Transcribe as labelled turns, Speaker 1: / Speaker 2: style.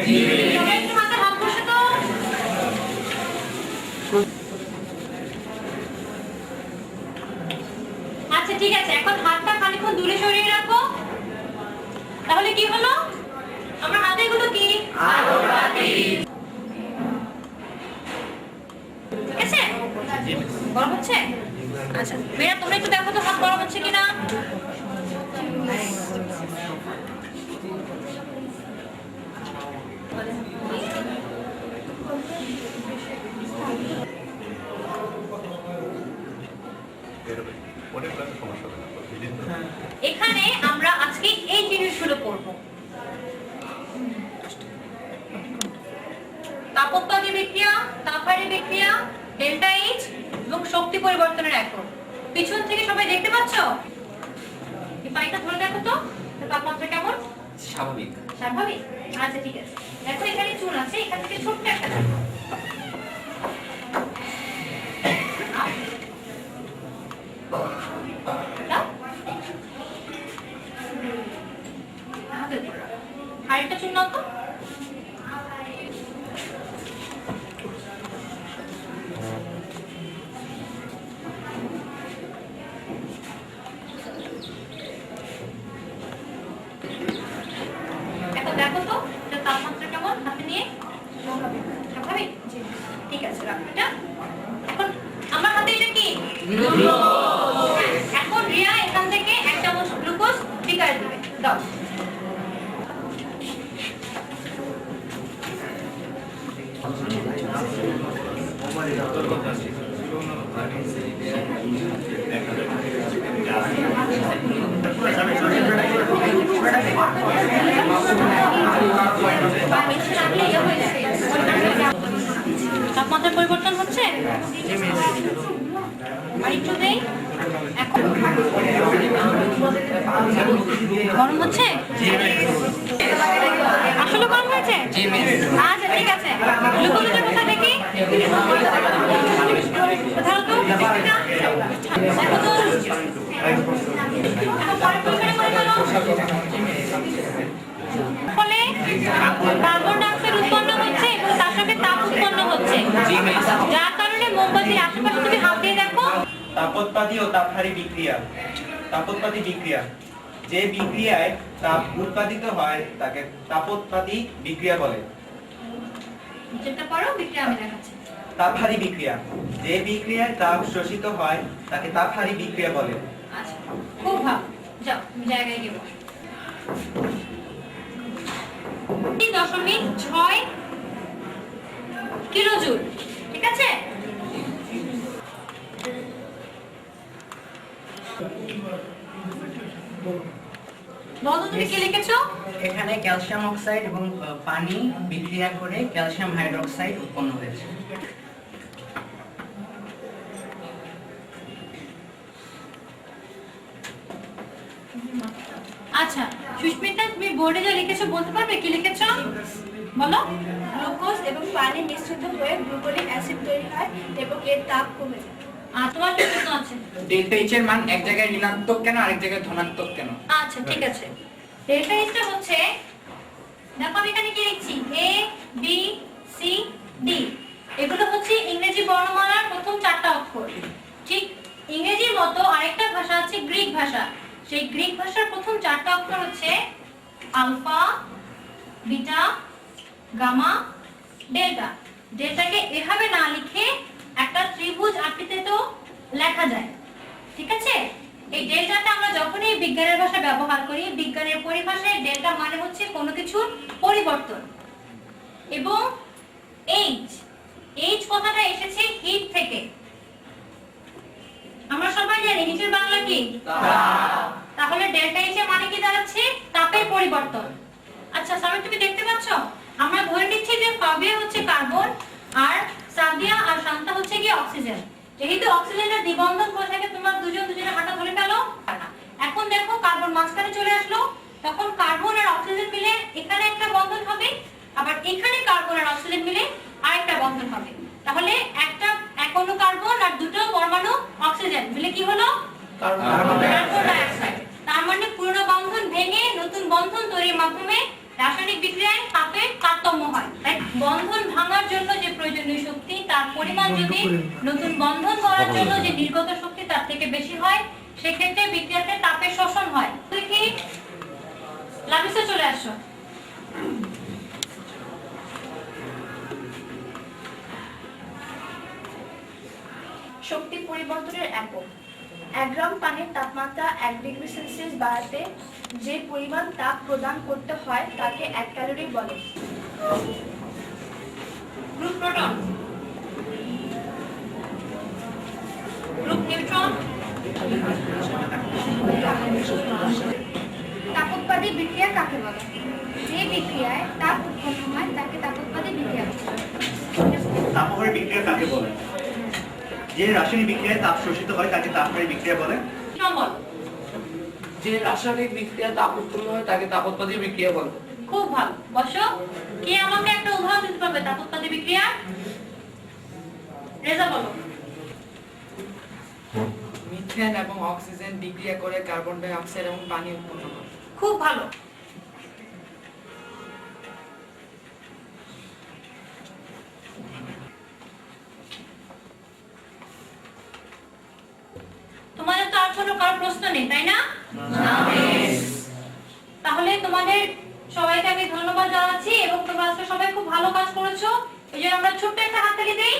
Speaker 1: সবাই একটু হাতে হাত বসে তো। আচ্ছা ঠিক আছে, এখন হাতটা খানিকক্ষণ দূরে সরিয়ে রাখো। তাহলে কি হলো? আমার হাতে এগুলো কি? আগরবাতি। ঠিক আছে? গরম হচ্ছে? আচ্ছা মেয়েরা তোমরা একটু দেখো তো হাত গরম হচ্ছে কিনা। এখানে আমরা আজকে এই জিনিসগুলো করব। তাপোৎপাদী বিক্রিয়া, তাপহারী বিক্রিয়া, ডেল্টা এইচ এবং শক্তি পরিবর্তনের একক। পিছন থেকে সবাই দেখতে পাচ্ছ? এই পাইটা ধরে দেখো তো, তাপমাত্রা কেমন?
Speaker 2: স্বাভাবিক।
Speaker 1: স্বাভাবিক? আচ্ছা ঠিক আছে। দেখো এখানে চুন আছে, এখান থেকে ছোট্ট একটা দেখো। আরেকটা চুন নাও তো। এখন দেখো তো এটার তাপমাত্রা কেমন হাতে নিয়ে। স্বাভাবিক? ঠিক আছে রাখো এটা। এখন আমার হাতে এটা কি? এখন রিয়া এখান থেকে 1 চামচ গ্লুকোজ বিকারে দিবে। দাও। তাপমাত্রা পরিবর্তন হচ্ছে? আরেকটু দেই। এখন গরম হচ্ছে? আসলে গরম হয়েছে? আচ্ছা ঠিক আছে। গ্লুকোজটা কোথায় দেখি? ধরো তো। দেখো তো। ফলে কার্বন ডাইঅক্সাইড উৎপন্ন হচ্ছে এবং তার সঙ্গে তাপ উৎপন্ন হচ্ছে, যার কারণে মোমবাতির আশেপাশে তুমি হাত দিয়ে দেখো।
Speaker 3: তাপোৎপাদী ও তাপহারী বিক্রিয়া। তাপোৎপাদী বিক্রিয়া, যে বিক্রিয়ায় তাপ উৎপাদিত হয় তাকে তাপোৎপাদী বিক্রিয়া বলে।
Speaker 1: যেটা পড়ো বিক্রিয়া আমি দেখাচ্ছি।
Speaker 3: তাপহারী বিক্রিয়া, যে বিক্রিয়ায় তাপ শোষিত হয় তাকে তাপহারী বিক্রিয়া বলে।
Speaker 1: আচ্ছা খুব ভালো, যাও জায়গায় গিয়ে বসো। 3.6 কিলোজুল, ঠিক আছে? বলো তুমি কি লিখেছো?
Speaker 2: এখানে ক্যালসিয়াম অক্সাইড এবং পানি বিক্রিয়া করে ক্যালসিয়াম হাইড্রোক্সাইড উৎপন্ন হয়েছে।
Speaker 1: আচ্ছা সুস্মিতা, তুমি বোর্ডে যা লিখেছো বলতে পারবে কি লিখেছো? বলো।
Speaker 4: গ্লুকোজ এবং পানি মিশ্রিত হয়ে গ্লুকোলিক অ্যাসিড তৈরি হয় এবং এর তাপ কমে যায়।
Speaker 1: আর তোমার কি প্রশ্ন আছে?
Speaker 2: ডেল্টা এইচ এর মান এক জায়গায় ঋণাত্মক কেন আরেক জায়গায় ধনাত্মক কেন?
Speaker 1: আচ্ছা ঠিক আছে। ডেল্টা এইচটা হচ্ছে, দেখো আমি এখানে কি লিখছি, এ বি সি ডি, এগুলো হচ্ছে ইংরেজি বর্ণমালার প্রথম 4টা অক্ষর। ঠিক ইংরেজির মতো আরেকটা ভাষা আছে গ্রিক ভাষা, সেই গ্রিক ভাষার প্রথম 4টা অক্ষর হচ্ছে আলফা, বিটা, গামা, ডেল্টা। ডেল্টাকে এভাবে না লিখে একটা ত্রিভুজ আকৃতিতে তো লেখা যায়, ঠিক আছে? এই ডেল্টাটা আমরা যখনই বিজ্ঞানের ভাষা ব্যবহার করি, বিজ্ঞানের পরিভাষায় ডেল্টা মানে হচ্ছে কোনো কিছুর পরিবর্তন। এবং এইচ, এইচ কথাটা এসেছে হিট থেকে। আমরা সবাই জানি হিটের বাংলা কি? তাহলে ডেল্টা এইচ এর মানে কি দাঁড়াচ্ছে? তাপের পরিবর্তন। আচ্ছা সবাই তুমি দেখতে পাচ্ছ, আমরা ধরে নিচ্ছি যে ফাবিয়া হচ্ছে কার্বন আর সাদিয়া আর শান্তা হচ্ছে কি অক্সিজেন। যেহেতু অক্সিজেনের দ্বিবন্ধন কোথায় থাকে, তোমরা দুজন দুজনের হাঁটা ধরে ফেলো। এখন দেখো কার্বন মাঝখানে চলে আসলো, তখন কার্বন আর অক্সিজেন মিলে এখানে একটা বন্ধন হবে, আবার এখানে কার্বন আর অক্সিজেন মিলে আরেকটা বন্ধন হবে। তাহলে একটা এক অণু কার্বন আর দুটো পরমাণু অক্সিজেন মিলে কি হলো? Carbon dioxide. তার মানে পুরনো বন্ধন ভেঙে নতুন বন্ধন তৈরির মাধ্যমে রাসায়নিক বিক্রিয়ায় তাপের তারতম্য বন্ধন ভাঙার জন্য যে প্রয়োজনীয় শক্তি তার পরিমাণ যদি নতুন বন্ধন করার জন্য যে নির্গত শক্তি তার থেকে বেশি হয়, সেক্ষেত্রে বিক্রিয়াতে তাপের শোষণ হয়। দেখি লামিসা চলে আসো।
Speaker 4: শক্তি পরিবর্তনের একক। 1 গ্রাম পানির তাপমাত্রা 1 ডিগ্রি সেলসিয়াস বাড়াতে যে পরিমাণ তাপ প্রদান করতে হয় তাকে 1 ক্যালোরি বলে।
Speaker 1: গ্রুপ প্রোটন, গ্রুপ নিউট্রন,
Speaker 4: তাপোৎপাদী বিক্রিয়া কাকে বলে? যে বিক্রিয়ায় তাপ উৎপন্ন হয় তাকে তাপোৎপাদী বিক্রিয়া বলে।
Speaker 3: তাপহারী বিক্রিয়া কাকে বলে? যে রাসায়নিক বিক্রিয়ায় তাপ শোষিত হয় তাকে তাপহারী বিক্রিয়া বলে।
Speaker 1: নম্বর।
Speaker 2: যে রাসায়নিক বিক্রিয়া তাপ উৎপন্ন হয় তাকে তাপোৎপাদী বিক্রিয়া বলে।
Speaker 1: খুব ভালো, বসো। কে আমাকে একটা উদাহরণ দিতে পারবে তাপোৎপাদী বিক্রিয়া? রেজা বলো।
Speaker 2: মিথেন এবং অক্সিজেন বিক্রিয়া করে কার্বন ডাই অক্সাইড এবং পানি উৎপন্ন করে।
Speaker 1: খুব ভালো। তোমাদের তো আর কোনো কারো প্রশ্ন নেই, তাই না? তাহলে তোমাদের সবাইকে আমি ধন্যবাদ জানাচ্ছি এবং তোমরা আজকে সবাই খুব ভালো কাজ করেছো। এই জন্য আমরা ছোট্ট একটা হাততালি দেই।